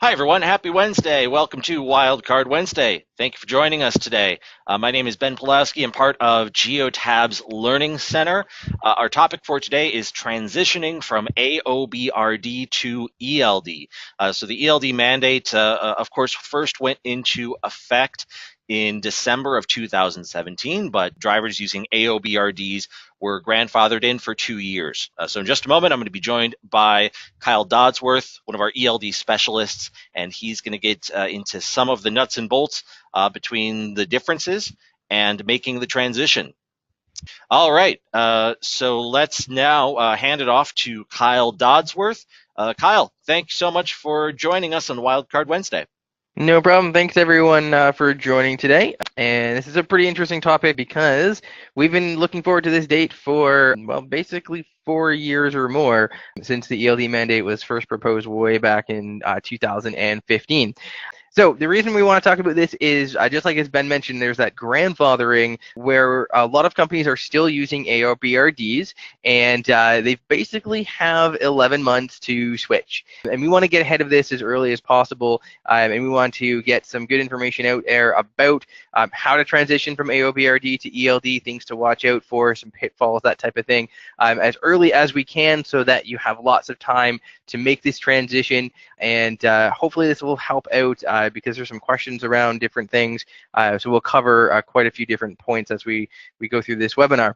Hi, everyone. Happy Wednesday. Welcome to Wildcard Wednesday. Thank you for joining us today. My name is Ben Pulaski. I'm part of GeoTab's Learning Center. Our topic for today is transitioning from AOBRD to ELD. So the ELD mandate, of course, first went into effect in December of 2017, but drivers using AOBRDs were grandfathered in for 2 years. So in just a moment, I'm going to be joined by Kyle Dodsworth, one of our ELD specialists, and he's going to get into some of the nuts and bolts between the differences and making the transition. All right, so let's now hand it off to Kyle Dodsworth. Kyle, thanks so much for joining us on Wildcard Wednesday. No problem. Thanks everyone for joining today. And this is a pretty interesting topic because we've been looking forward to this date for, well, basically 4 years or more since the ELD mandate was first proposed way back in 2015. So the reason we want to talk about this is, just like as Ben mentioned, there's that grandfathering where a lot of companies are still using AOBRDs, and they basically have 11 months to switch. And we want to get ahead of this as early as possible, and we want to get some good information out there about how to transition from AOBRD to ELD, things to watch out for, some pitfalls, that type of thing, as early as we can so that you have lots of time to make this transition. And hopefully this will help out because there's some questions around different things. So we'll cover quite a few different points as we go through this webinar.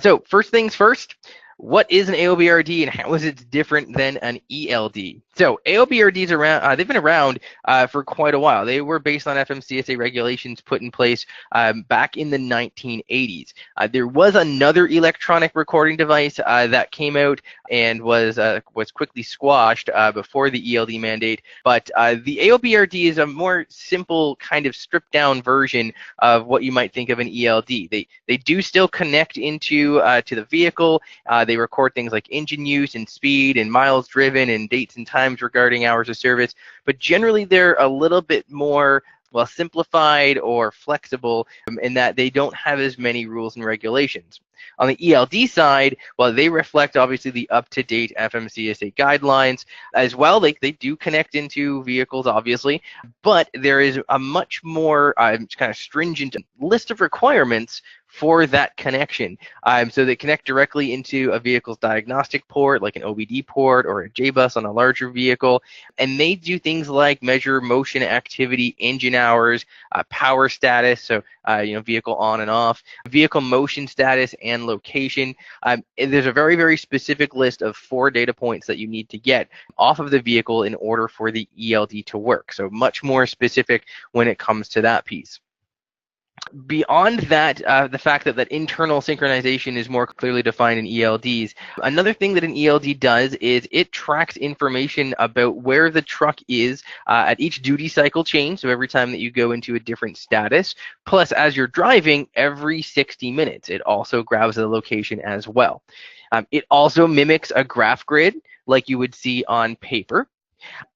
So first things first, what is an AOBRD and how is it different than an ELD? So AOBRDs around, they've been around for quite a while. They were based on FMCSA regulations put in place back in the 1980s. There was another electronic recording device that came out and was quickly squashed before the ELD mandate. But the AOBRD is a more simple, kind of stripped down version of what you might think of an ELD. They do still connect into to the vehicle. They record things like engine use and speed and miles driven and dates and times regarding hours of service, but generally they're a little bit more, well, simplified or flexible in that they don't have as many rules and regulations. On the ELD side, well, they reflect obviously the up-to-date FMCSA guidelines as well. They do connect into vehicles, obviously, but there is a much more kind of stringent list of requirements for that connection. So they connect directly into a vehicle's diagnostic port, like an OBD port or a J-bus on a larger vehicle, and they do things like measure motion activity, engine hours, power status, so vehicle on and off, vehicle motion status, and location. And there's a very, very specific list of 4 data points that you need to get off of the vehicle in order for the ELD to work. So much more specific when it comes to that piece. Beyond that, the fact that internal synchronization is more clearly defined in ELDs, another thing that an ELD does is it tracks information about where the truck is at each duty cycle change, so every time that you go into a different status, plus as you're driving every 60 minutes. It also grabs the location as well. It also mimics a graph grid like you would see on paper.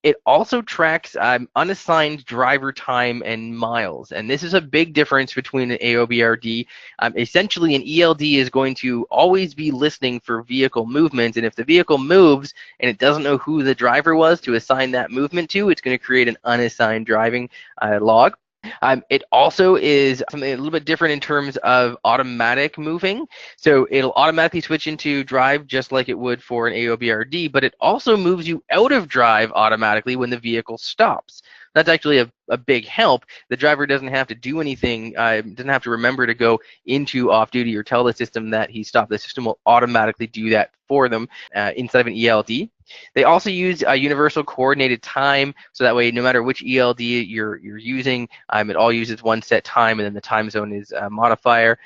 It also tracks unassigned driver time and miles, and this is a big difference between an AOBRD. Essentially, an ELD is going to always be listening for vehicle movements, and if the vehicle moves and it doesn't know who the driver was to assign that movement to, it's going to create an unassigned driving log. It also is something a little bit different in terms of automatic moving. So it'll automatically switch into drive just like it would for an AOBRD, but it also moves you out of drive automatically when the vehicle stops. That's actually a big help. The driver doesn't have to do anything, doesn't have to remember to go into off-duty or tell the system that he stopped. The system will automatically do that for them inside of an ELD. They also use a universal coordinated time, so that way no matter which ELD you're using, it all uses one set time, and then the time zone is a modifier.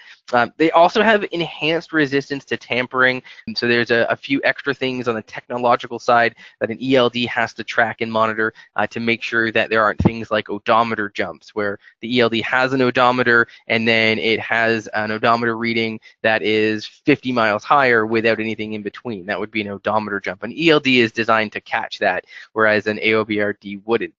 They also have enhanced resistance to tampering, so there's a few extra things on the technological side that an ELD has to track and monitor to make sure that there aren't things like odometer jumps, where the ELD has an odometer and then it has an odometer reading that is 50 miles higher without anything in between. That would be an odometer jump. An ELD is designed to catch that, whereas an AOBRD wouldn't.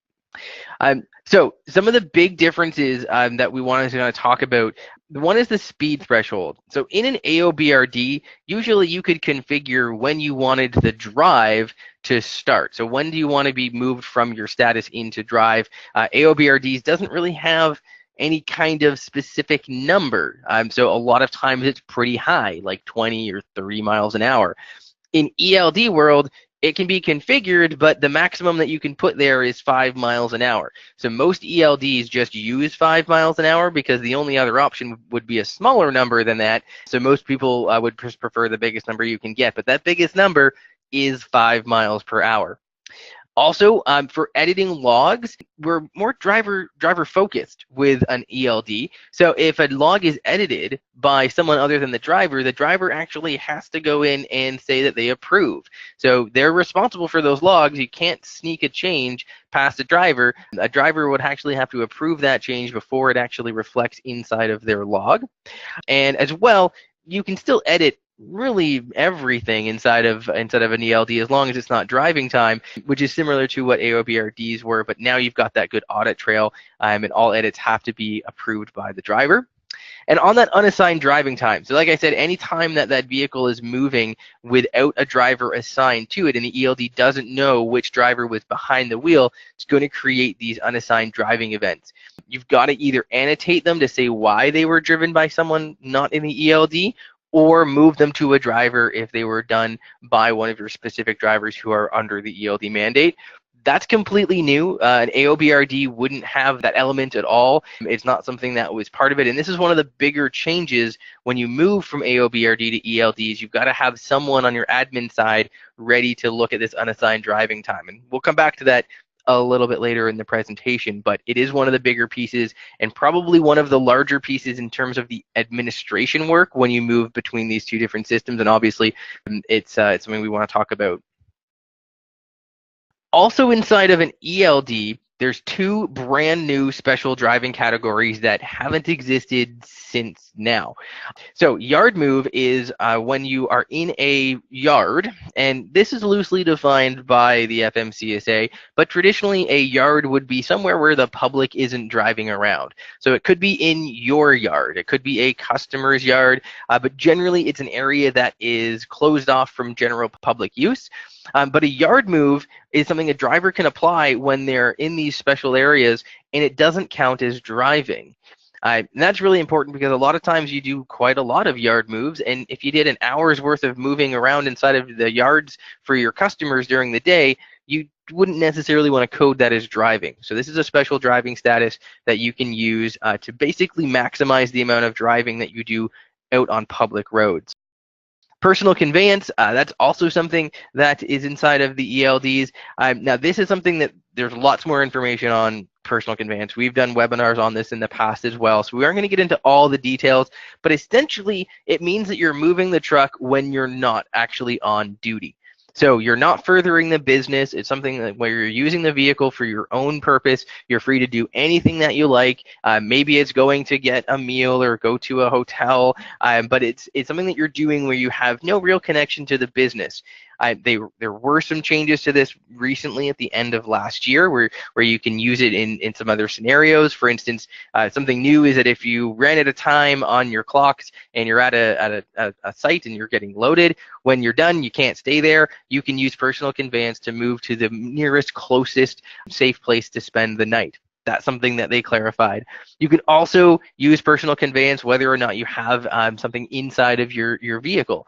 So some of the big differences that we wanted to talk about One is the speed threshold. So in an AOBRD, usually you could configure when you wanted the drive to start. So when do you want to be moved from your status into drive? AOBRDs doesn't really have any kind of specific number. So a lot of times it's pretty high, like 20 or 30 miles an hour. In ELD world, it can be configured, but the maximum that you can put there is 5 miles an hour. So most ELDs just use 5 miles an hour because the only other option would be a smaller number than that. So most people would prefer the biggest number you can get, but that biggest number is 5 miles per hour. Also, for editing logs, we're more driver focused with an ELD. So if a log is edited by someone other than the driver actually has to go in and say that they approve. So they're responsible for those logs. You can't sneak a change past a driver. A driver would actually have to approve that change before it actually reflects inside of their log. And as well, you can still edit really everything inside of an ELD as long as it's not driving time, which is similar to what AOBRDs were, but now you've got that good audit trail, and all edits have to be approved by the driver. And on that unassigned driving time, so like I said, any time that that vehicle is moving without a driver assigned to it and the ELD doesn't know which driver was behind the wheel, it's going to create these unassigned driving events. You've got to either annotate them to say why they were driven by someone not in the ELD, or move them to a driver if they were done by one of your specific drivers who are under the ELD mandate. That's completely new. An AOBRD wouldn't have that element at all. It's not something that was part of it. And this is one of the bigger changes when you move from AOBRD to ELDs. You've got to have someone on your admin side ready to look at this unassigned driving time. And we'll come back to that a little bit later in the presentation, but it is one of the bigger pieces and probably one of the larger pieces in terms of the administration work when you move between these two different systems. And obviously, it's something we want to talk about. Also inside of an ELD, there's two brand new special driving categories that haven't existed since now. So yard move is when you are in a yard, and this is loosely defined by the FMCSA, but traditionally a yard would be somewhere where the public isn't driving around. So it could be in your yard, it could be a customer's yard, but generally it's an area that is closed off from general public use. But a yard move is something a driver can apply when they're in these special areas, and it doesn't count as driving. And that's really important because a lot of times you do quite a lot of yard moves, and if you did an hour's worth of moving around inside of the yards for your customers during the day, you wouldn't necessarily want to code that as driving. So this is a special driving status that you can use to basically maximize the amount of driving that you do out on public roads. Personal conveyance, that's also something that is inside of the ELDs. Now, this is something that there's lots more information on personal conveyance. We've done webinars on this in the past as well, so we aren't going to get into all the details, but essentially it means that you're moving the truck when you're not actually on duty. So you're not furthering the business. It's something that where you're using the vehicle for your own purpose. You're free to do anything that you like. Maybe it's going to get a meal or go to a hotel, but it's something that you're doing where you have no real connection to the business. There were some changes to this recently at the end of last year where you can use it in some other scenarios. For instance, something new is that if you ran out of time on your clocks and you're at a site and you're getting loaded, when you're done, you can't stay there. You can use personal conveyance to move to the nearest, closest, safe place to spend the night. That's something that they clarified. You can also use personal conveyance whether or not you have something inside of your vehicle.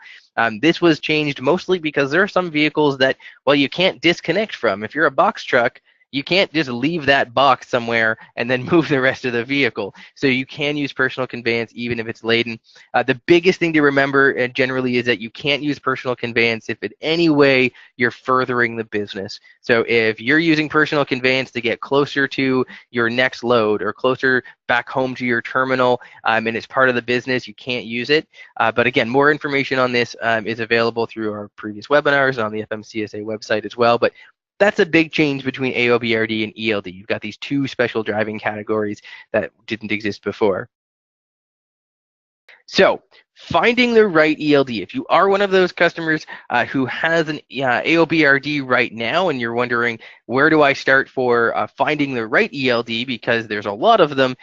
This was changed mostly because there are some vehicles that, well, you can't disconnect from. If you're a box truck, you can't just leave that box somewhere and then move the rest of the vehicle. So you can use personal conveyance even if it's laden. The biggest thing to remember generally is that you can't use personal conveyance if in any way you're furthering the business. So if you're using personal conveyance to get closer to your next load or closer back home to your terminal and it's part of the business, you can't use it. But again, more information on this is available through our previous webinars and on the FMCSA website as well. But that's a big change between AOBRD and ELD. You've got these two special driving categories that didn't exist before. So finding the right ELD. If you are one of those customers who has an AOBRD right now and you're wondering, where do I start for finding the right ELD, because there's a lot of them,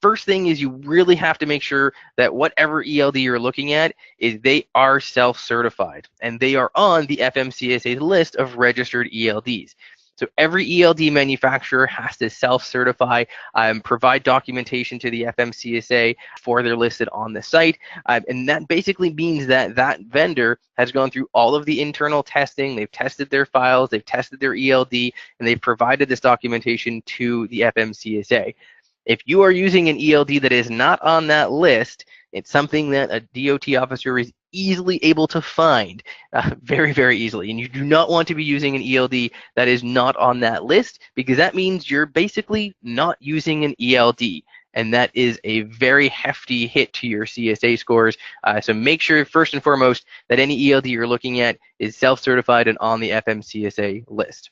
first thing is you really have to make sure that whatever ELD you're looking at is they are self-certified and they are on the FMCSA's list of registered ELDs. So every ELD manufacturer has to self-certify, provide documentation to the FMCSA before they're listed on the site. And that basically means that that vendor has gone through all of the internal testing, they've tested their files, they've tested their ELD, and they've provided this documentation to the FMCSA. If you are using an ELD that is not on that list, it's something that a DOT officer is easily able to find, very, very easily. And you do not want to be using an ELD that is not on that list, because that means you're basically not using an ELD. And that is a very hefty hit to your CSA scores. So make sure, first and foremost, that any ELD you're looking at is self-certified and on the FMCSA list.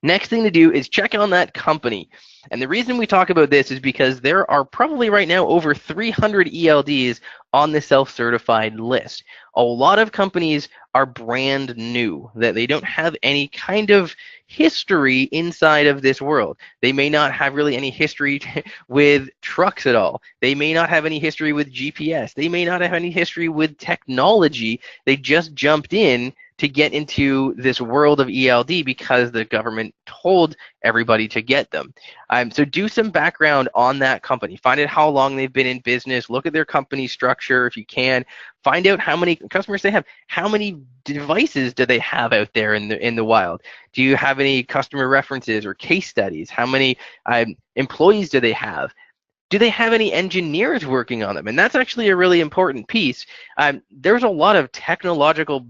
Next thing to do is check on that company. And the reason we talk about this is because there are probably right now over 300 ELDs on the self-certified list. A lot of companies are brand new, that they don't have any kind of history inside of this world. They may not have really any history with trucks at all. They may not have any history with GPS. They may not have any history with technology. They just jumped in to get into this world of ELD because the government told everybody to get them. So do some background on that company. Find out how long they've been in business. Look at their company structure if you can. Find out how many customers they have. How many devices do they have out there in the wild? Do you have any customer references or case studies? How many employees do they have? Do they have any engineers working on them? And that's actually a really important piece. There's a lot of technological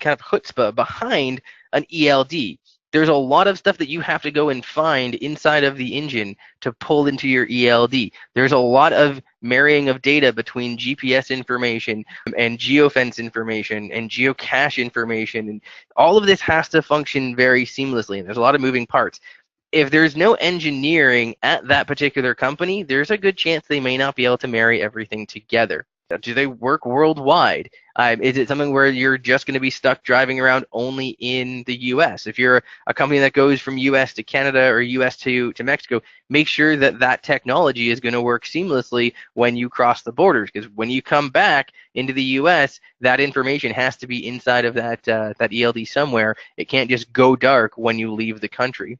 kind of chutzpah behind an ELD. There's a lot of stuff that you have to go and find inside of the engine to pull into your ELD. There's a lot of marrying of data between GPS information and geofence information and geocache information, and all of this has to function very seamlessly, and there's a lot of moving parts. If there's no engineering at that particular company, there's a good chance they may not be able to marry everything together. Do they work worldwide? Is it something where you're just going to be stuck driving around only in the US? If you're a company that goes from US to Canada or US to Mexico, make sure that that technology is going to work seamlessly when you cross the borders, because when you come back into the US, that information has to be inside of that ELD somewhere. It can't just go dark when you leave the country.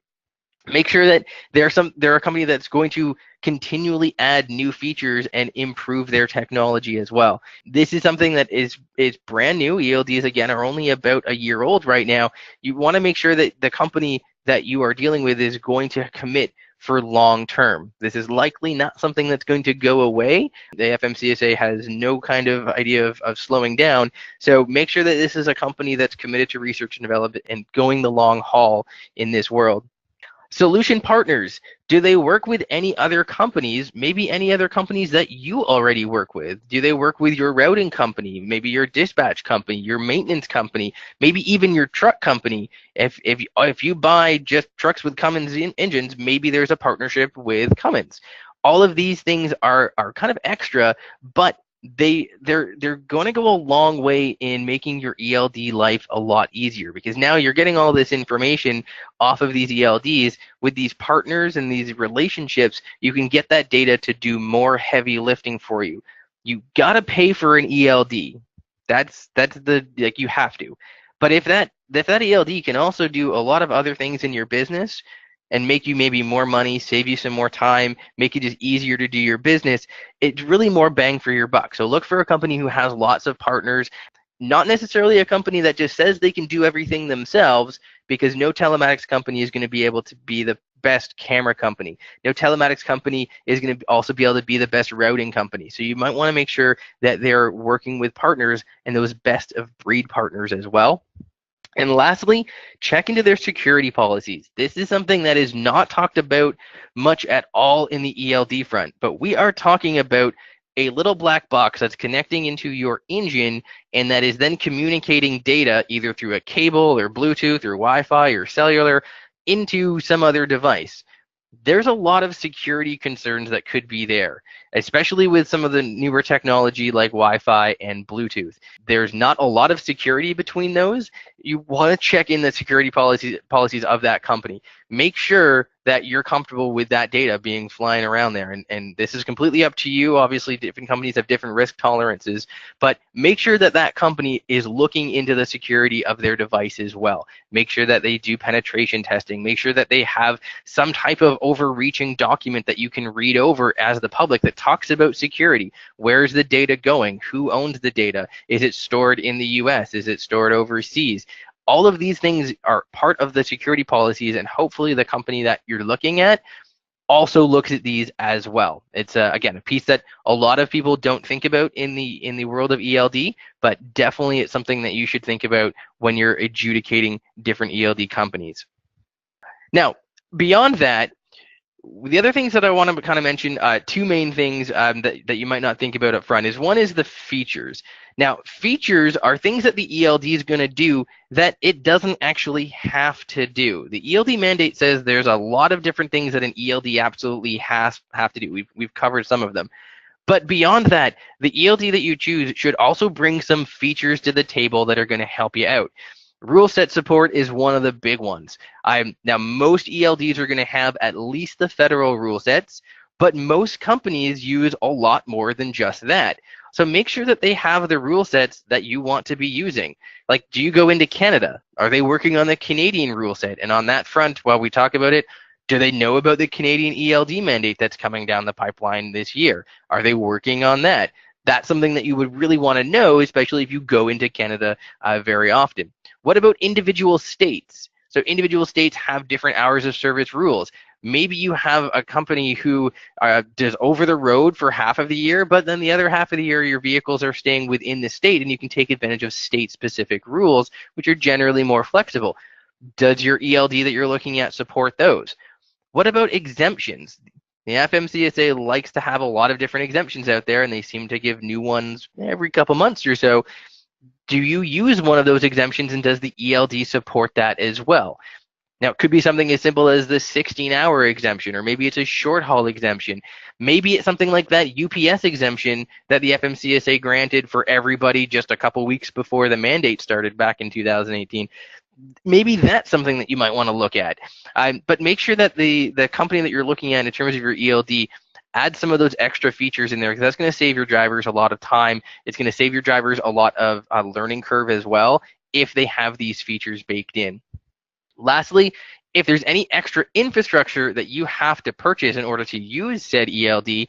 Make sure that they're a company that's going to continually add new features and improve their technology as well. This is something that is brand new. ELDs, again, are only about a year old right now. You want to make sure that the company that you are dealing with is going to commit for long term. This is likely not something that's going to go away. The FMCSA has no kind of idea of slowing down. So make sure that this is a company that's committed to research and development and going the long haul in this world. Solution partners, do they work with any other companies, maybe any other companies that you already work with? Do they work with your routing company, maybe your dispatch company, your maintenance company, maybe even your truck company? If you buy just trucks with Cummins engines, maybe there's a partnership with Cummins. All of these things are kind of extra, but they're going to go a long way in making your ELD life a lot easier, because now you're getting all this information off of these ELDs. With these partners and these relationships, you can get that data to do more heavy lifting for you. You got to pay for an ELD. That's you have to. But if that ELD can also do a lot of other things in your business and make you maybe more money, save you some more time, make it just easier to do your business, it's really more bang for your buck. So look for a company who has lots of partners, not necessarily a company that just says they can do everything themselves, because no telematics company is going to be able to be the best camera company. No telematics company is going to also be able to be the best routing company. So you might want to make sure that they're working with partners, and those best of breed partners as well. And lastly, check into their security policies. This is something that is not talked about much at all in the ELD front, but we are talking about a little black box that's connecting into your engine, and that is then communicating data either through a cable or Bluetooth or Wi-Fi or cellular into some other device. there's a lot of security concerns that could be there, especially with some of the newer technology like Wi-Fi and Bluetooth. There's not a lot of security between those. You want to check in the security policies of that company. Make sure that you're comfortable with that data being flying around there. And this is completely up to you. Obviously, different companies have different risk tolerances, but make sure that that company is looking into the security of their device as well. Make sure that they do penetration testing. Make sure that they have some type of overreaching document that you can read over as the public that talks about security. Where's the data going? Who owns the data? Is it stored in the US? Is it stored overseas? All of these things are part of the security policies, and hopefully the company that you're looking at also looks at these as well. It's again a piece that a lot of people don't think about in the world of ELD, but definitely it's something that you should think about when you're adjudicating different ELD companies. Now, beyond that, the other things that I want to kind of mention, two main things that you might not think about up front is one is the features. Now, features are things that the ELD is going to do that it doesn't actually have to do. The ELD mandate says there's a lot of different things that an ELD absolutely have to do. We've covered some of them. But beyond that, the ELD that you choose should also bring some features to the table that are going to help you out. Rule set support is one of the big ones. Now, most ELDs are going to have at least the federal rule sets, but most companies use a lot more than just that. So make sure that they have the rule sets that you want to be using. Like, do you go into Canada? Are they working on the Canadian rule set? And on that front, while we talk about it, do they know about the Canadian ELD mandate that's coming down the pipeline this year? Are they working on that? That's something that you would really want to know, especially if you go into Canada very often. What about individual states? So individual states have different hours of service rules. Maybe you have a company who does over the road for half of the year, but then the other half of the year your vehicles are staying within the state and you can take advantage of state-specific rules, which are generally more flexible. Does your ELD that you're looking at support those? What about exemptions? The FMCSA likes to have a lot of different exemptions out there, and they seem to give new ones every couple months or so. Do you use one of those exemptions, and does the ELD support that as well? Now, it could be something as simple as the 16-hour exemption, or maybe it's a short haul exemption. Maybe it's something like that UPS exemption that the FMCSA granted for everybody just a couple weeks before the mandate started back in 2018. Maybe that's something that you might want to look at. But make sure that the company that you're looking at in terms of your ELD add some of those extra features in there, because that's going to save your drivers a lot of time. It's going to save your drivers a lot of learning curve as well if they have these features baked in. Lastly, if there's any extra infrastructure that you have to purchase in order to use said ELD,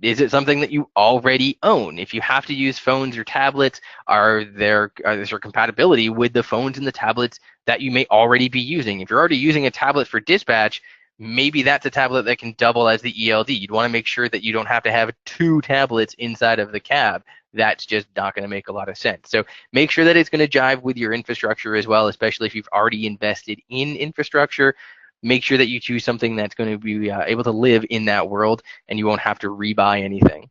is it something that you already own? If you have to use phones or tablets, is there compatibility with the phones and the tablets that you may already be using? If you're already using a tablet for dispatch, maybe that's a tablet that can double as the ELD. You'd want to make sure that you don't have to have 2 tablets inside of the cab. That's just not going to make a lot of sense. So make sure that it's going to jive with your infrastructure as well, especially if you've already invested in infrastructure. Make sure that you choose something that's going to be able to live in that world, and you won't have to rebuy anything.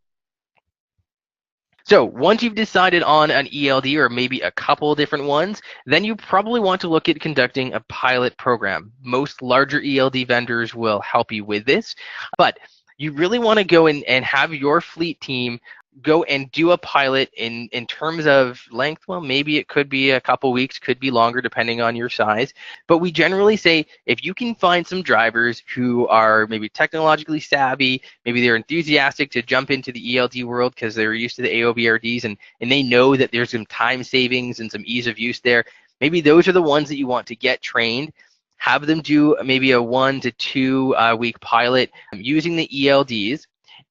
So once you've decided on an ELD or maybe a couple different ones, then you probably want to look at conducting a pilot program. Most larger ELD vendors will help you with this, but you really want to go in and have your fleet team go and do a pilot in terms of length. Well, maybe it could be a couple weeks, could be longer depending on your size. But we generally say if you can find some drivers who are maybe technologically savvy, maybe they're enthusiastic to jump into the ELD world because they're used to the AOBRDs and they know that there's some time savings and some ease of use there, maybe those are the ones that you want to get trained. Have them do maybe a 1 to 2 week pilot using the ELDs.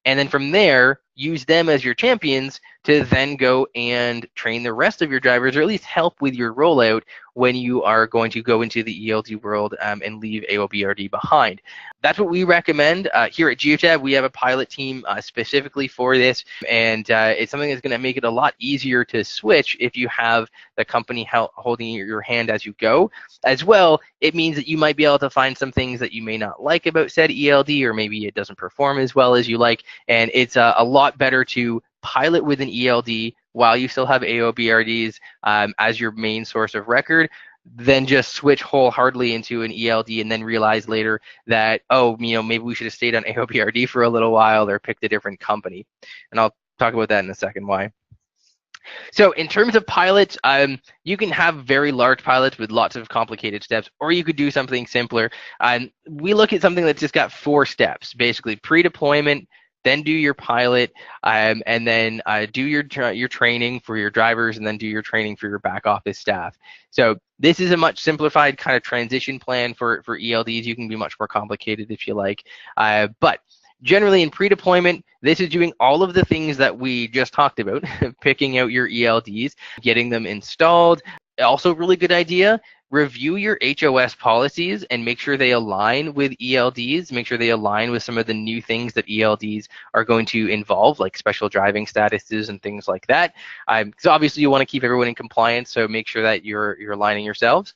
And then from there, use them as your champions to then go and train the rest of your drivers, or at least help with your rollout when you are going to go into the ELD world and leave AOBRD behind. That's what we recommend. Here at Geotab, we have a pilot team specifically for this, and it's something that's going to make it a lot easier to switch if you have the company holding your hand as you go. As well, it means that you might be able to find some things that you may not like about said ELD, or maybe it doesn't perform as well as you like, and it's a lot better to pilot with an ELD while you still have AOBRDs as your main source of record, then just switch wholeheartedly into an ELD and then realize later that, oh, maybe we should have stayed on AOBRD for a little while or picked a different company. And I'll talk about that in a second why. So in terms of pilots, you can have very large pilots with lots of complicated steps, or you could do something simpler. We look at something that's just got 4 steps, basically pre-deployment, then do your pilot, and then do your training for your drivers, and then do your training for your back office staff. So this is a much simplified kind of transition plan for ELDs. You can be much more complicated if you like, but generally in pre-deployment, this is doing all of the things that we just talked about, picking out your ELDs, getting them installed. Also, really good idea, review your HOS policies and make sure they align with ELDs, make sure they align with some of the new things that ELDs are going to involve, like special driving statuses and things like that. So obviously you want to keep everyone in compliance, so make sure that you're aligning yourselves.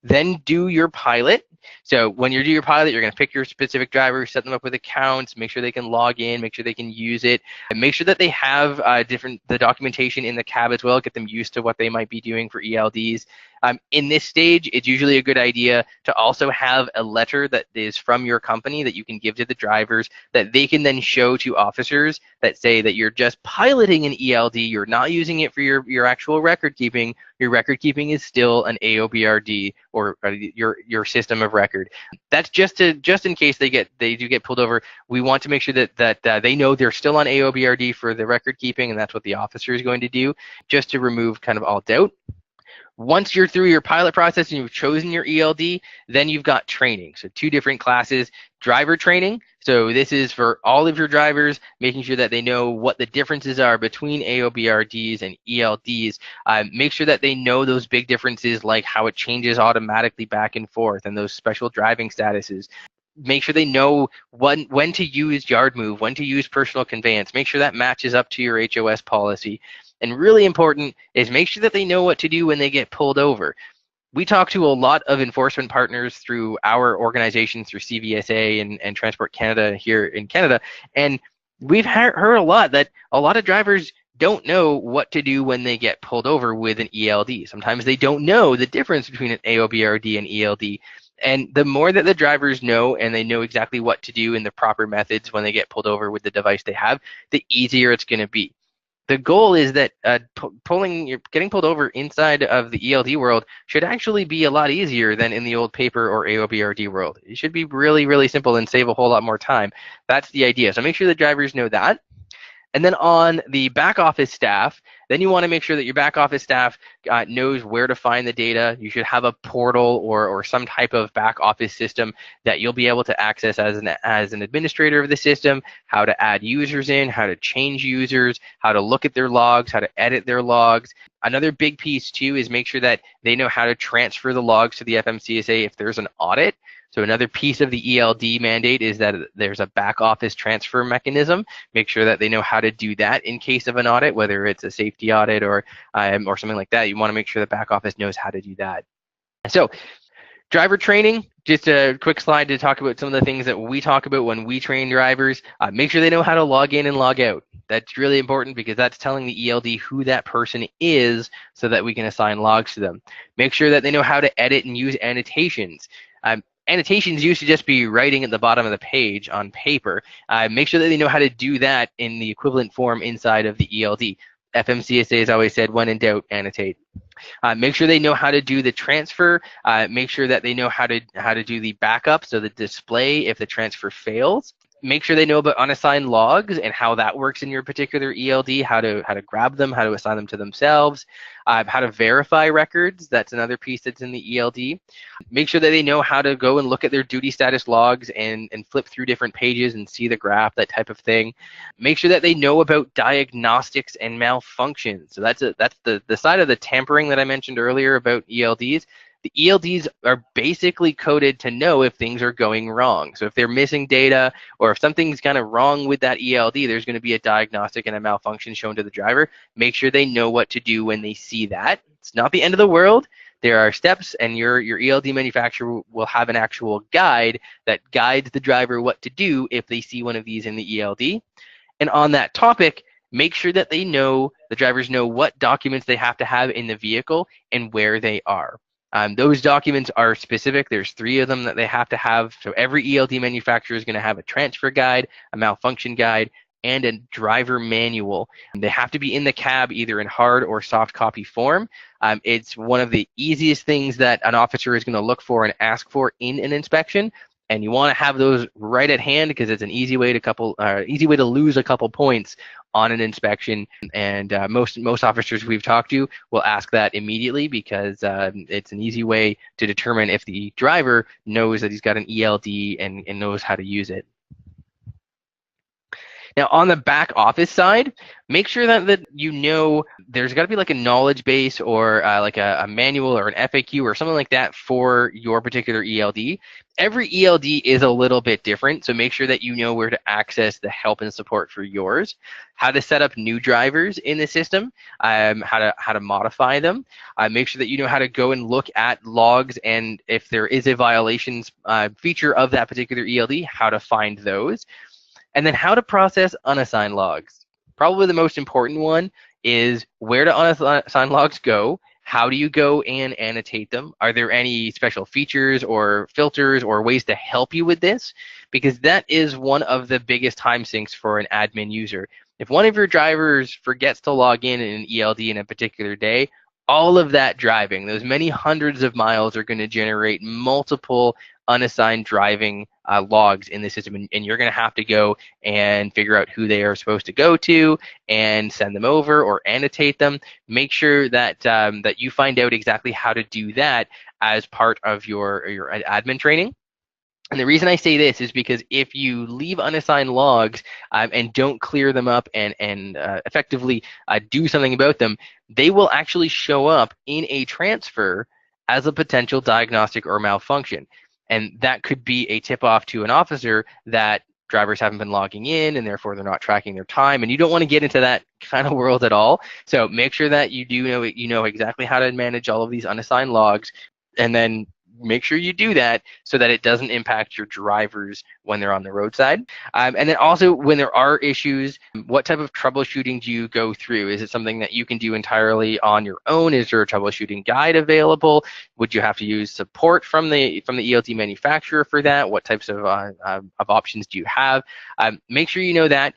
Then do your pilot. So when you do your pilot, you're going to pick your specific driver, set them up with accounts, make sure they can log in, make sure they can use it, and make sure that they have the documentation in the cab as well, get them used to what they might be doing for ELDs. In this stage, it's usually a good idea to also have a letter that is from your company that you can give to the drivers that they can then show to officers that say that you're just piloting an ELD, you're not using it for your actual record keeping. Your record keeping is still an AOBRD or your system of record. That's just in case they do get pulled over. We want to make sure that they know they're still on AOBRD for the record keeping, and that's what the officer is going to do, just to remove kind of all doubt. Once you're through your pilot process and you've chosen your ELD, then you've got training. So 2 different classes, driver training. So this is for all of your drivers, making sure that they know what the differences are between AOBRDs and ELDs. Make sure that they know those big differences, like how it changes automatically back and forth and those special driving statuses. Make sure they know when to use yard move, when to use personal conveyance. Make sure that matches up to your HOS policy. And really important is make sure that they know what to do when they get pulled over. We talk to a lot of enforcement partners through our organization, through CVSA and Transport Canada here in Canada, and we've heard a lot that a lot of drivers don't know what to do when they get pulled over with an ELD. Sometimes they don't know the difference between an AOBRD and ELD. And the more that the drivers know and they know exactly what to do in the proper methods when they get pulled over with the device they have, the easier it's going to be. The goal is that getting pulled over inside of the ELD world should actually be a lot easier than in the old paper or AOBRD world. It should be really, really simple and save a whole lot more time. That's the idea. So make sure the drivers know that. And then on the back office staff, then you want to make sure that your back office staff knows where to find the data. You should have a portal or some type of back office system that you'll be able to access as an administrator of the system, how to add users in, how to change users, how to look at their logs, how to edit their logs. Another big piece too is make sure that they know how to transfer the logs to the FMCSA if there's an audit. So another piece of the ELD mandate is that there's a back office transfer mechanism. Make sure that they know how to do that in case of an audit, whether it's a safety audit or something like that. You want to make sure the back office knows how to do that. So driver training, just a quick slide to talk about some of the things that we talk about when we train drivers. Make sure they know how to log in and log out. That's really important because that's telling the ELD who that person is so that we can assign logs to them. Make sure that they know how to edit and use annotations. Annotations used to just be writing at the bottom of the page on paper. Make sure that they know how to do that in the equivalent form inside of the ELD. FMCSA has always said, when in doubt, annotate. Make sure they know how to do the transfer. Make sure that they know how to do the backup, so the display if the transfer fails. Make sure they know about unassigned logs and how that works in your particular ELD, how to grab them, how to assign them to themselves, how to verify records. That's another piece that's in the ELD. Make sure that they know how to go and look at their duty status logs and flip through different pages and see the graph, that type of thing. Make sure that they know about diagnostics and malfunctions. So that's the side of the tampering that I mentioned earlier about ELDs. The ELDs are basically coded to know if things are going wrong. So if they're missing data or if something's kind of wrong with that ELD, there's going to be a diagnostic and a malfunction shown to the driver. Make sure they know what to do when they see that. It's not the end of the world. There are steps, and your ELD manufacturer will have an actual guide that guides the driver what to do if they see one of these in the ELD. And on that topic, make sure that the drivers know what documents they have to have in the vehicle and where they are. Those documents are specific. There's 3 of them that they have to have. So every ELD manufacturer is going to have a transfer guide, a malfunction guide, and a driver manual. They have to be in the cab either in hard or soft copy form. It's one of the easiest things that an officer is going to look for and ask for in an inspection. And you want to have those right at hand because it's an easy way to lose a couple points on an inspection. And most officers we've talked to will ask that immediately because it's an easy way to determine if the driver knows that he's got an ELD and knows how to use it. Now, on the back office side, make sure that you know there's got to be like a knowledge base or like a manual or an FAQ or something like that for your particular ELD. Every ELD is a little bit different, so make sure that you know where to access the help and support for yours, how to set up new drivers in the system, how to modify them. Make sure that you know how to go and look at logs, and if there is a violations feature of that particular ELD, how to find those. And then how to process unassigned logs. Probably the most important one is where do unassigned logs go? How do you go and annotate them? Are there any special features or filters or ways to help you with this? Because that is one of the biggest time sinks for an admin user. If one of your drivers forgets to log in an ELD in a particular day, all of that driving, those many hundreds of miles, are going to generate multiple unassigned driving logs in the system, and you're going to have to go and figure out who they are supposed to go to and send them over or annotate them. Make sure that that you find out exactly how to do that as part of your admin training. And the reason I say this is because if you leave unassigned logs and don't clear them up and effectively do something about them, they will actually show up in a transfer as a potential diagnostic or malfunction. And that could be a tip-off to an officer that drivers haven't been logging in and therefore they're not tracking their time. And you don't want to get into that kind of world at all. So make sure that you know exactly how to manage all of these unassigned logs, and then make sure you do that so that it doesn't impact your drivers when they're on the roadside. And then also, when there are issues, what type of troubleshooting do you go through? Is it something that you can do entirely on your own? Is there a troubleshooting guide available? Would you have to use support from the ELD manufacturer for that? What types of options do you have? Make sure you know that,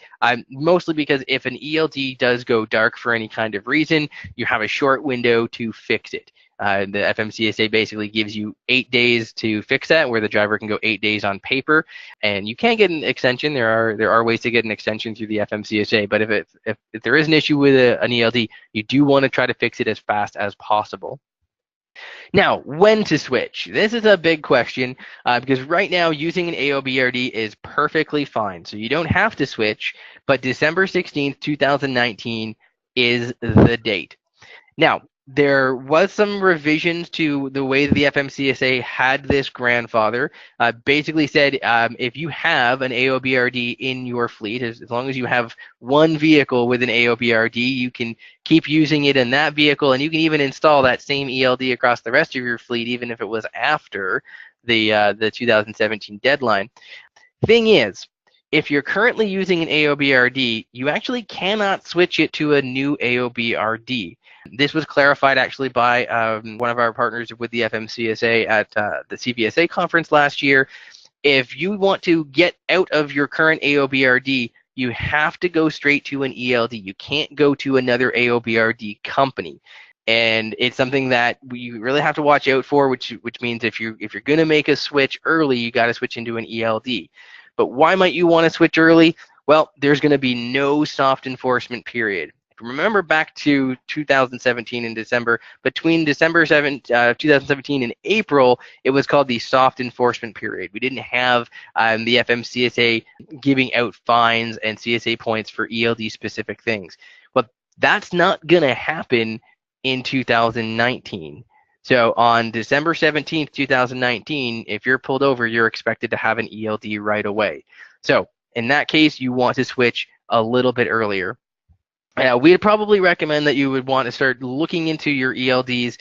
mostly because if an ELD does go dark for any kind of reason, you have a short window to fix it. The FMCSA basically gives you 8 days to fix that, where the driver can go 8 days on paper, and you can get an extension. There are ways to get an extension through the FMCSA, but if there is an issue with an ELD, you do want to try to fix it as fast as possible. Now, when to switch? This is a big question because right now using an AOBRD is perfectly fine. So you don't have to switch, but December 16th, 2019 is the date. Now, there was some revisions to the way the FMCSA had this grandfather. Basically said if you have an AOBRD in your fleet, as long as you have one vehicle with an AOBRD, you can keep using it in that vehicle, and you can even install that same ELD across the rest of your fleet, even if it was after the 2017 deadline. Thing is, if you're currently using an AOBRD, you actually cannot switch it to a new AOBRD. This was clarified actually by one of our partners with the FMCSA at the CVSA conference last year. If you want to get out of your current AOBRD, you have to go straight to an ELD. You can't go to another AOBRD company. And it's something that we really have to watch out for, which means if you're going to make a switch early, you got to switch into an ELD. But why might you want to switch early? Well, there's going to be no soft enforcement period. If you remember back to 2017 in December, between December 2017 and April, it was called the soft enforcement period. We didn't have the FMCSA giving out fines and CSA points for ELD specific things. But that's not going to happen in 2019. So on December 17th, 2019, if you're pulled over, you're expected to have an ELD right away. So in that case, you want to switch a little bit earlier. We'd probably recommend that you would want to start looking into your ELDs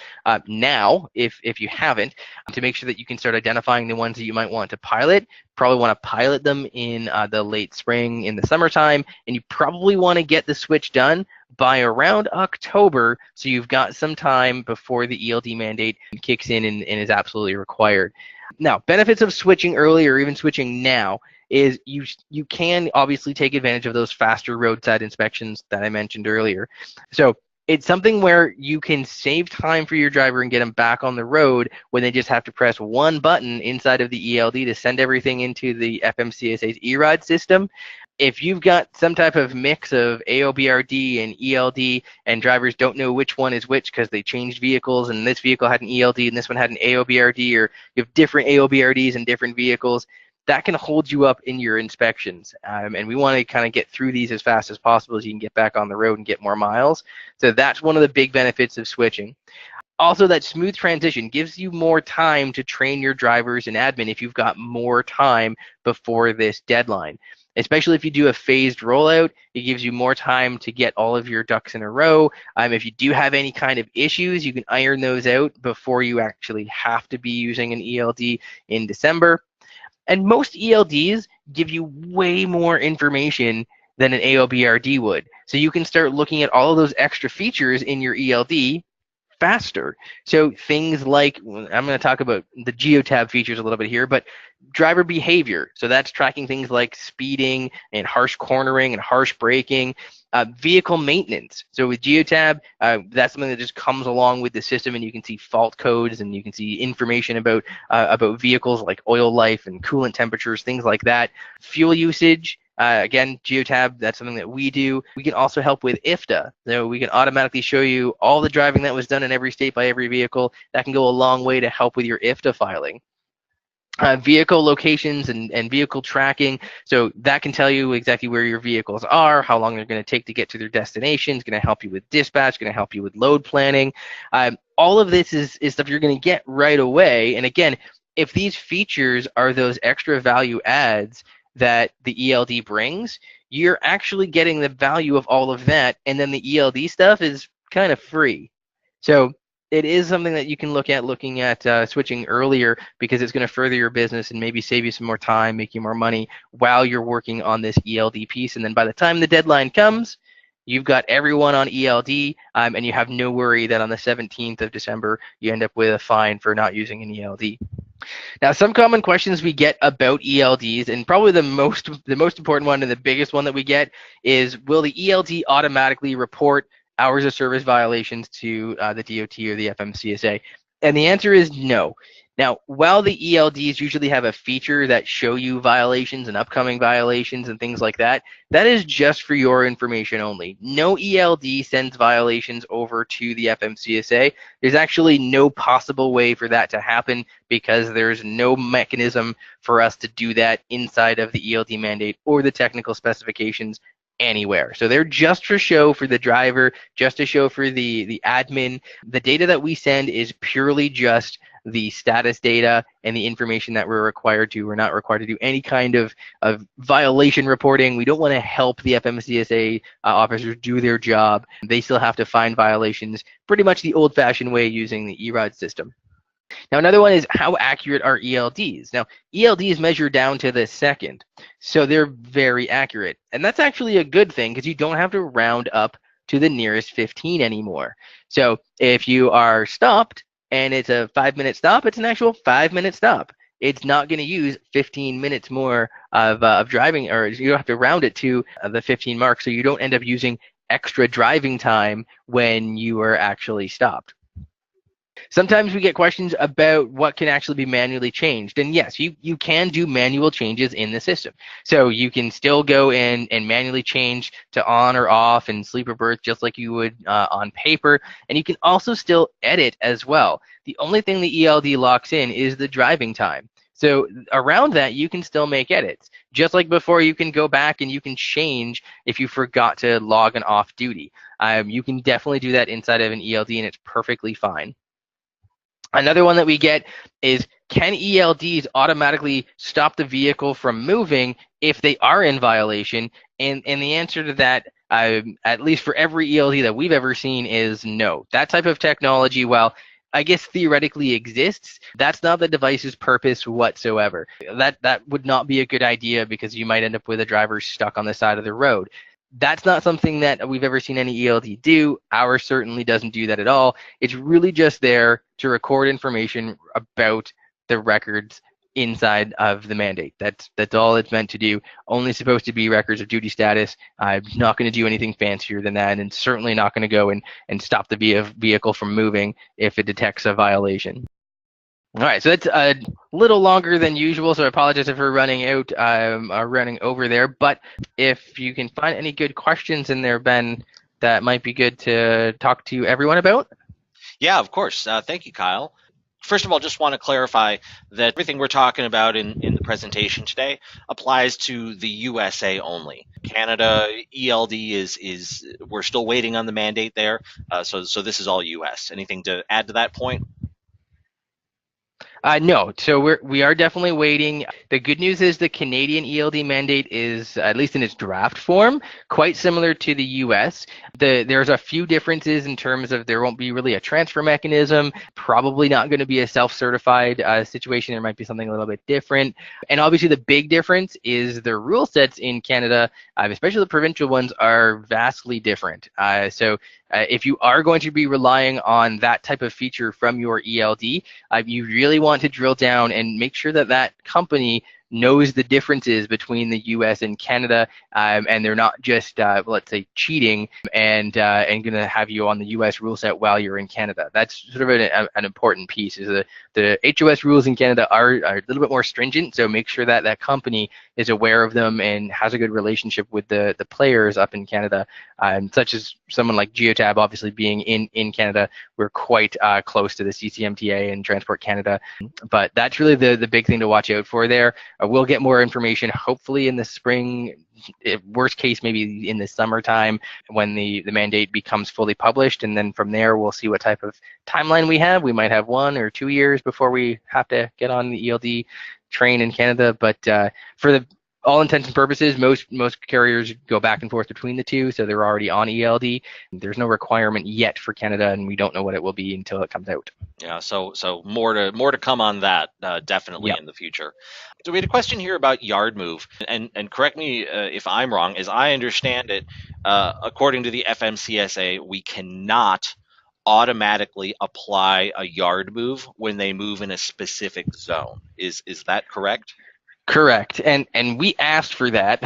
now, if you haven't, to make sure that you can start identifying the ones that you might want to pilot. Probably want to pilot them in the late spring, in the summertime, and you probably want to get the switch done by around October, so you've got some time before the ELD mandate kicks in and is absolutely required. Now, benefits of switching early or even switching now is you can obviously take advantage of those faster roadside inspections that I mentioned earlier. So it's something where you can save time for your driver and get them back on the road when they just have to press one button inside of the ELD to send everything into the FMCSA's EROD system. If you've got some type of mix of AOBRD and ELD and drivers don't know which one is which because they changed vehicles and this vehicle had an ELD and this one had an AOBRD, or you have different AOBRDs and different vehicles, that can hold you up in your inspections. And we want to kind of get through these as fast as possible so you can get back on the road and get more miles. So that's one of the big benefits of switching. Also, that smooth transition gives you more time to train your drivers and admin if you've got more time before this deadline. Especially if you do a phased rollout, it gives you more time to get all of your ducks in a row. If you do have any kind of issues, you can iron those out before you actually have to be using an ELD in December. And most ELDs give you way more information than an AOBRD would. So you can start looking at all of those extra features in your ELD faster. So things like, I'm going to talk about the geotab features a little bit here, but driver behavior. So that's tracking things like speeding and harsh cornering and harsh braking. Vehicle maintenance. So with geotab, that's something that just comes along with the system, and you can see fault codes and you can see information about vehicles like oil life and coolant temperatures, things like that. Fuel usage. Again, geotab, that's something that we do. We can also help with IFTA. So we can automatically show you all the driving that was done in every state by every vehicle. That can go a long way to help with your IFTA filing. Vehicle locations and vehicle tracking. So that can tell you exactly where your vehicles are, how long they're going to take to get to their destination. It's going to help you with dispatch, going to help you with load planning. All of this is stuff you're going to get right away. And again, if these features are those extra value adds that the ELD brings, you're actually getting the value of all of that. And then the ELD stuff is kind of free. So it is something that you can look at looking at switching earlier, because it's going to further your business and maybe save you some more time, make you more money while you're working on this ELD piece. And then by the time the deadline comes, you've got everyone on ELD, and you have no worry that on the 17th of December, you end up with a fine for not using an ELD. Now, some common questions we get about ELDs, and probably the most important one and the biggest one that we get is, will the ELD automatically report hours of service violations to the DOT or the FMCSA? And the answer is no. Now, while the ELDs usually have a feature that show you violations and upcoming violations and things like that, that is just for your information only. No ELD sends violations over to the FMCSA. There's actually no possible way for that to happen, because there's no mechanism for us to do that inside of the ELD mandate or the technical specifications anywhere. So they're just for show for the driver, just to show for the admin. The data that we send is purely just the status data and the information that we're required to. We're not required to do any kind of violation reporting. We don't want to help the FMCSA officers do their job. They still have to find violations pretty much the old-fashioned way using the EROD system. Now, another one is, how accurate are ELDs? Now, ELDs measure down to the second, so they're very accurate. And that's actually a good thing, because you don't have to round up to the nearest 15 anymore. So if you are stopped and it's a 5-minute stop, it's an actual 5-minute stop. It's not going to use 15 minutes more of driving, or you don't have to round it to the 15 mark, so you don't end up using extra driving time when you are actually stopped. Sometimes we get questions about what can actually be manually changed. And yes, you can do manual changes in the system. So you can still go in and manually change to on or off and sleeper berth just like you would on paper. And you can also still edit as well. The only thing the ELD locks in is the driving time. So around that, you can still make edits. Just like before, you can go back and you can change if you forgot to log an off duty. You can definitely do that inside of an ELD, and it's perfectly fine. Another one that we get is, can ELDs automatically stop the vehicle from moving if they are in violation? And the answer to that, at least for every ELD that we've ever seen, is no. That type of technology, while I guess theoretically exists, that's not the device's purpose whatsoever. That would not be a good idea, because you might end up with a driver stuck on the side of the road. That's not something that we've ever seen any ELD do. Ours certainly doesn't do that at all. It's really just there to record information about the records inside of the mandate. That's all it's meant to do. Only supposed to be records of duty status. I'm not going to do anything fancier than that, and certainly not going to go and stop the vehicle from moving if it detects a violation. All right, so that's a little longer than usual, so I apologize if we're running out, running over there. But if you can find any good questions in there, Ben, that might be good to talk to everyone about. Yeah, of course. Thank you, Kyle. First of all, just want to clarify that everything we're talking about in the presentation today applies to the USA only. Canada ELD is we're still waiting on the mandate there, so this is all US. Anything to add to that point? No, so we are definitely waiting. The good news is the Canadian ELD mandate is, at least in its draft form, quite similar to the US. There's a few differences in terms of there won't be really a transfer mechanism, probably not going to be a self-certified situation. There might be something a little bit different. And obviously the big difference is the rule sets in Canada, especially the provincial ones, are vastly different. So if you are going to be relying on that type of feature from your ELD, you really want to drill down and make sure that that company knows the differences between the U.S. and Canada, and they're not just, let's say, cheating and going to have you on the U.S. rule set while you're in Canada. That's sort of an important piece. Is the HOS rules in Canada are a little bit more stringent, so make sure that that company is aware of them and has a good relationship with the players up in Canada, such as someone like Geotab, obviously being in Canada. We're quite close to the CCMTA and Transport Canada, but that's really the big thing to watch out for there. We'll get more information hopefully in the spring, worst case maybe in the summertime when the mandate becomes fully published, and then from there we'll see what type of timeline we have. We might have 1 or 2 years before we have to get on the ELD train in Canada, but for all intents and purposes, most carriers go back and forth between the two, so they're already on ELD. There's no requirement yet for Canada, and we don't know what it will be until it comes out. Yeah, so more to come on that, definitely. Yep. In the future. So we had a question here about yard move, and correct me if I'm wrong. As I understand it, according to the FMCSA, we cannot automatically apply a yard move when they move in a specific zone. Is that correct? Correct, and we asked for that.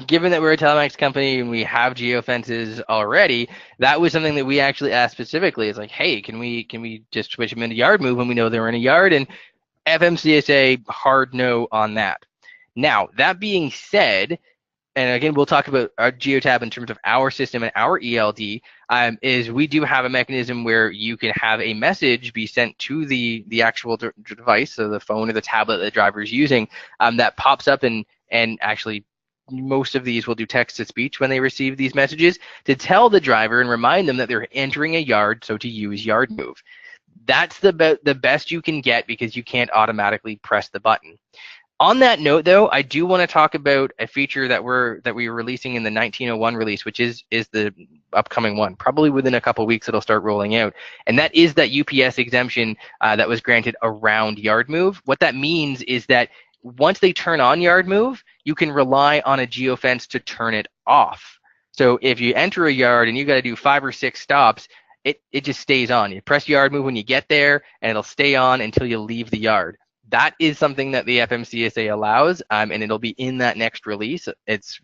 Given that we're a telematics company and we have geofences already, that was something that we actually asked specifically. It's like, hey, can we just switch them into yard move when we know they're in a yard? And FMCSA hard no on that. Now, that being said, and again, we'll talk about our Geotab in terms of our system and our ELD, is we do have a mechanism where you can have a message be sent to the actual device, so the phone or the tablet the driver is using, that pops up, and actually most of these will do text-to-speech when they receive these messages to tell the driver and remind them that they're entering a yard, so to use yard move. That's the best you can get because you can't automatically press the button. On that note, though, I do want to talk about a feature that we are releasing in the 1901 release, which is the upcoming one. Probably within a couple of weeks, it'll start rolling out, and that is that UPS exemption that was granted around yard move. What that means is that once they turn on yard move, you can rely on a geofence to turn it off. So if you enter a yard and you got to do 5 or 6 stops, it just stays on. You press yard move when you get there, and it'll stay on until you leave the yard. That is something that the FMCSA allows, and it'll be in that next release.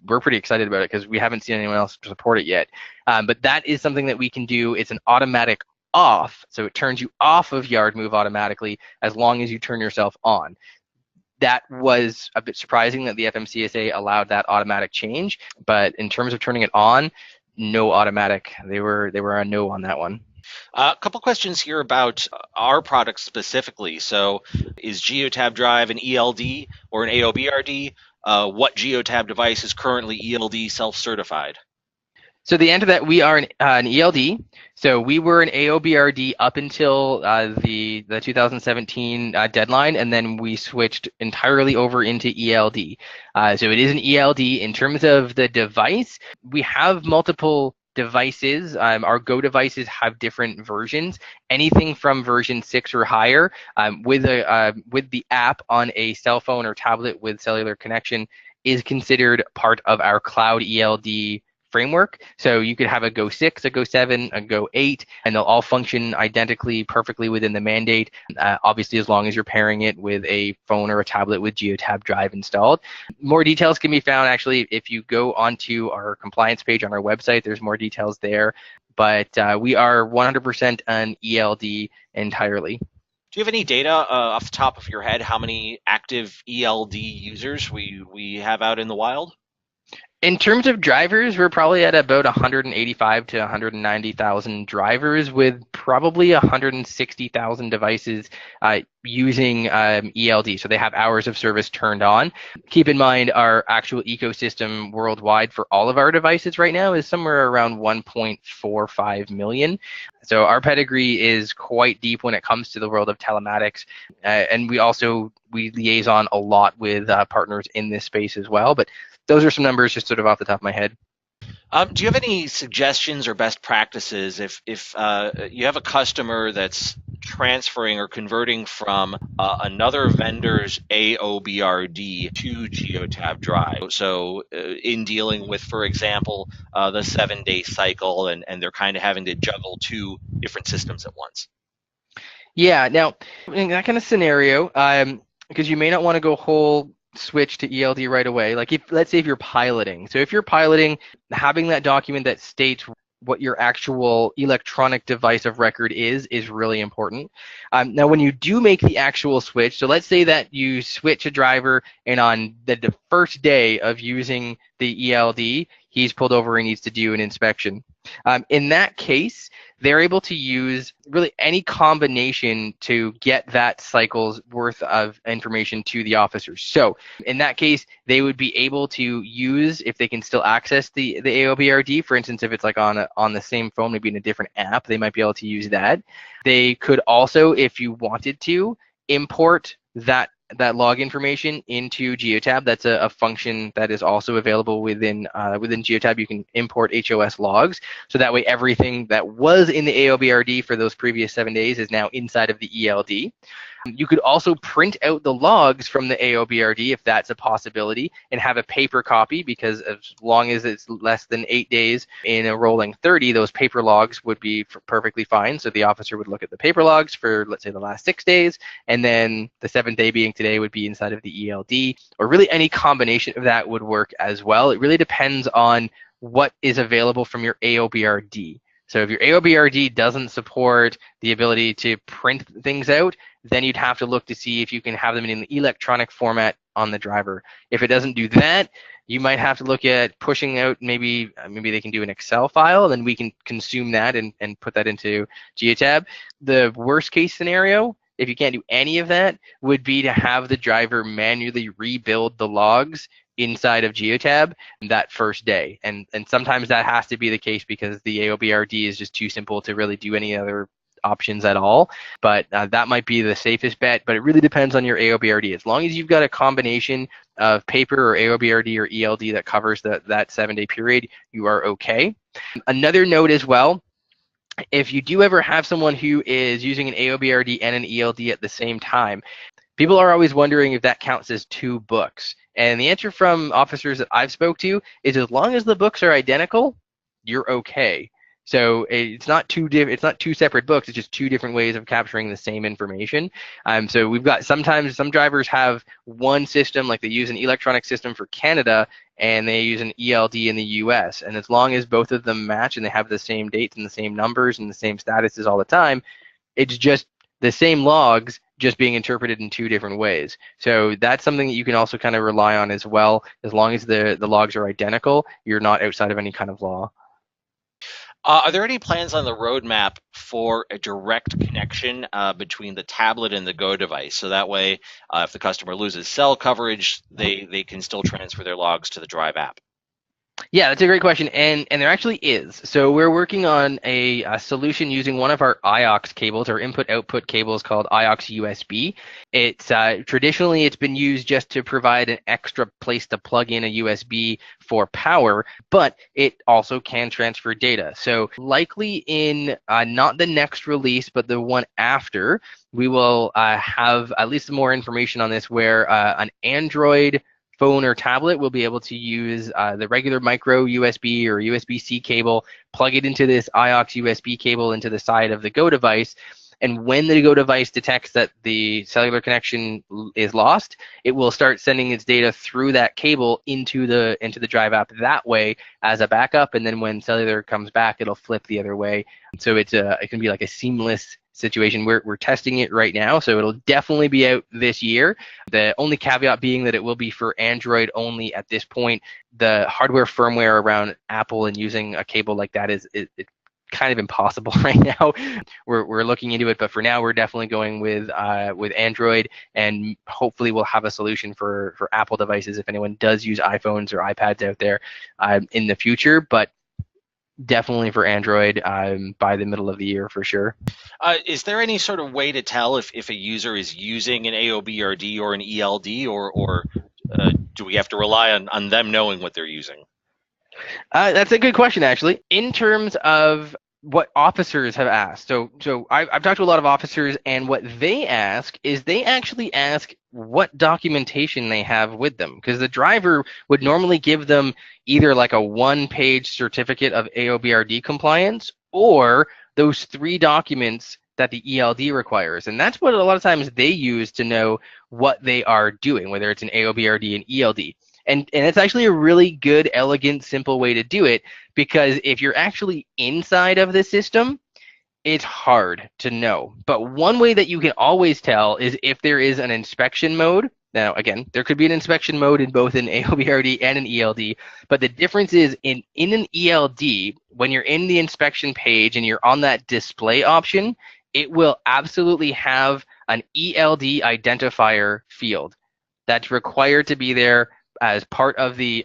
We're pretty excited about it because we haven't seen anyone else support it yet. But that is something that we can do. It's an automatic off, so it turns you off of yard move automatically as long as you turn yourself on. That was a bit surprising that the FMCSA allowed that automatic change, but in terms of turning it on, no automatic. They were a no on that one. A couple questions here about our product specifically. So is Geotab Drive an ELD or an AOBRD? What Geotab device is currently ELD self-certified? So the answer that we are an ELD. So we were an AOBRD up until the 2017 deadline, and then we switched entirely over into ELD. So it is an ELD. In terms of the device, we have multiple devices. Our Go devices have different versions, anything from version 6 or higher, with the app on a cell phone or tablet with cellular connection. is considered part of our Cloud ELD framework. So you could have a Go 6, a Go 7, a Go 8, and they'll all function identically, perfectly within the mandate, obviously as long as you're pairing it with a phone or a tablet with GeoTab Drive installed. More details can be found, actually, if you go onto our compliance page on our website. There's more details there. But we are 100% an ELD entirely. Do you have any data off the top of your head how many active ELD users we have out in the wild? In terms of drivers, we're probably at about 185 to 190,000 drivers, with probably 160,000 devices using ELD. So they have hours of service turned on. Keep in mind, our actual ecosystem worldwide for all of our devices right now is somewhere around 1.45 million. So our pedigree is quite deep when it comes to the world of telematics. And we liaison a lot with partners in this space as well. But those are some numbers just sort of off the top of my head. Do you have any suggestions or best practices if you have a customer that's transferring or converting from another vendor's AOBRD to GeoTab Drive? So in dealing with, for example, the 7-day cycle, and they're kind of having to juggle two different systems at once. Yeah, now, in that kind of scenario, because you may not want to go whole switch to ELD right away. Like, let's say if you're piloting. So if you're piloting, having that document that states what your actual electronic device of record is really important. Now, when you do make the actual switch, so let's say that you switch a driver, and on the first day of using the ELD, he's pulled over and needs to do an inspection. In that case, they're able to use really any combination to get that cycle's worth of information to the officers. So in that case, they would be able to use, if they can still access the AOBRD, for instance, if it's like on the same phone, maybe in a different app, they might be able to use that. They could also, if you wanted to, import that log information into GeoTab. That's a function that is also available within GeoTab. You can import HOS logs, so that way everything that was in the AOBRD for those previous 7 days is now inside of the ELD. You could also print out the logs from the AOBRD if that's a possibility, and have a paper copy, because as long as it's less than 8 days in a rolling 30, those paper logs would be perfectly fine. So the officer would look at the paper logs for, let's say, the last 6 days, and then the 7th day being today would be inside of the ELD, or really any combination of that would work as well. It really depends on what is available from your AOBRD. So if your AOBRD doesn't support the ability to print things out, then you'd have to look to see if you can have them in an electronic format on the driver. If it doesn't do that, you might have to look at pushing out, maybe they can do an Excel file, and then we can consume that and put that into GeoTab. The worst case scenario, if you can't do any of that, would be to have the driver manually rebuild the logs inside of GeoTab that first day. And sometimes that has to be the case because the AOBRD is just too simple to really do any other options at all. But that might be the safest bet, but it really depends on your AOBRD. As long as you've got a combination of paper or AOBRD or ELD that covers that 7-day period, you are okay. Another note as well, if you do ever have someone who is using an AOBRD and an ELD at the same time, people are always wondering if that counts as 2 books. And the answer from officers that I've spoke to is, as long as the books are identical, you're okay. So it's not two separate books. It's just 2 different ways of capturing the same information. So we've got, sometimes some drivers have one system, like they use an electronic system for Canada and they use an ELD in the US. And as long as both of them match and they have the same dates and the same numbers and the same statuses all the time, it's just the same logs just being interpreted in 2 different ways. So that's something that you can also kind of rely on as well. As long as the logs are identical, you're not outside of any kind of law. Are there any plans on the roadmap for a direct connection between the tablet and the Go device? So that way, if the customer loses cell coverage, they can still transfer their logs to the Drive app. Yeah, that's a great question, and there actually is. So we're working on a solution using one of our IOX cables, or input-output cables, called IOX USB. It's traditionally it's been used just to provide an extra place to plug in a USB for power, but it also can transfer data. So likely in not the next release, but the one after, we will have at least more information on this, where an Android phone or tablet will be able to use the regular micro USB or USB-C cable, plug it into this iOX USB cable into the side of the Go device, and when the Go device detects that the cellular connection is lost, it will start sending its data through that cable into the Drive app that way as a backup, and then when cellular comes back, it'll flip the other way. So it can be like a seamless situation. We're testing it right now, so it'll definitely be out this year. The only caveat being that it will be for Android only at this point. The hardware firmware around Apple and using a cable like that is kind of impossible right now. We're looking into it, but for now we're definitely going with Android, and hopefully we'll have a solution for Apple devices if anyone does use iPhones or iPads out there in the future. But definitely for Android by the middle of the year for sure. Is there any sort of way to tell if a user is using an AOBRD or an ELD, or do we have to rely on them knowing what they're using? That's a good question, actually. In terms of what officers have asked, so I've talked to a lot of officers, and what they ask is they actually ask what documentation they have with them, because the driver would normally give them either like a one-page certificate of AOBRD compliance or those 3 documents that the ELD requires, and that's what a lot of times they use to know what they are doing, whether it's an AOBRD and ELD. And it's actually a really good, elegant, simple way to do it, because if you're actually inside of the system, it's hard to know. But one way that you can always tell is if there is an inspection mode. Now, again, there could be an inspection mode in both an AOBRD and an ELD, but the difference is in an ELD, when you're in the inspection page and you're on that display option, it will absolutely have an ELD identifier field that's required to be there as part of the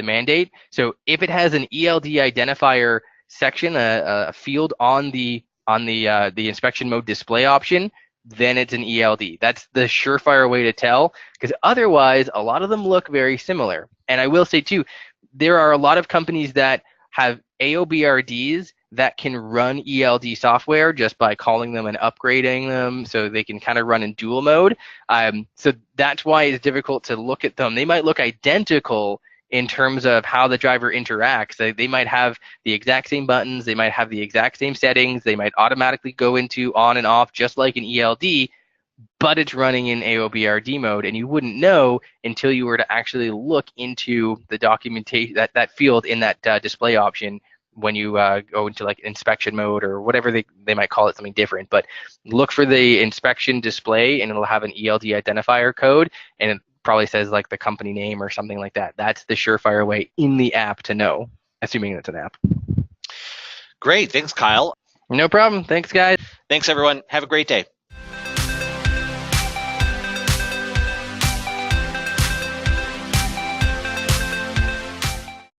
mandate. So if it has an ELD identifier section, a field on the inspection mode display option, then it's an ELD. That's the surefire way to tell, because otherwise a lot of them look very similar. And I will say too, there are a lot of companies that have AOBRDs that can run ELD software just by calling them and upgrading them, so they can kind of run in dual mode. So that's why it's difficult to look at them. They might look identical in terms of how the driver interacts. They might have the exact same buttons, they might have the exact same settings, they might automatically go into on and off just like an ELD, but it's running in AOBRD mode, and you wouldn't know until you were to actually look into the documentation, that field in that display option when you go into like inspection mode or whatever they might call it, something different. But look for the inspection display, and it'll have an ELD identifier code, and it probably says like the company name or something like that. That's the surefire way in the app to know, assuming it's an app. Great, thanks, Kyle. No problem. Thanks, guys. Thanks, everyone. Have a great day.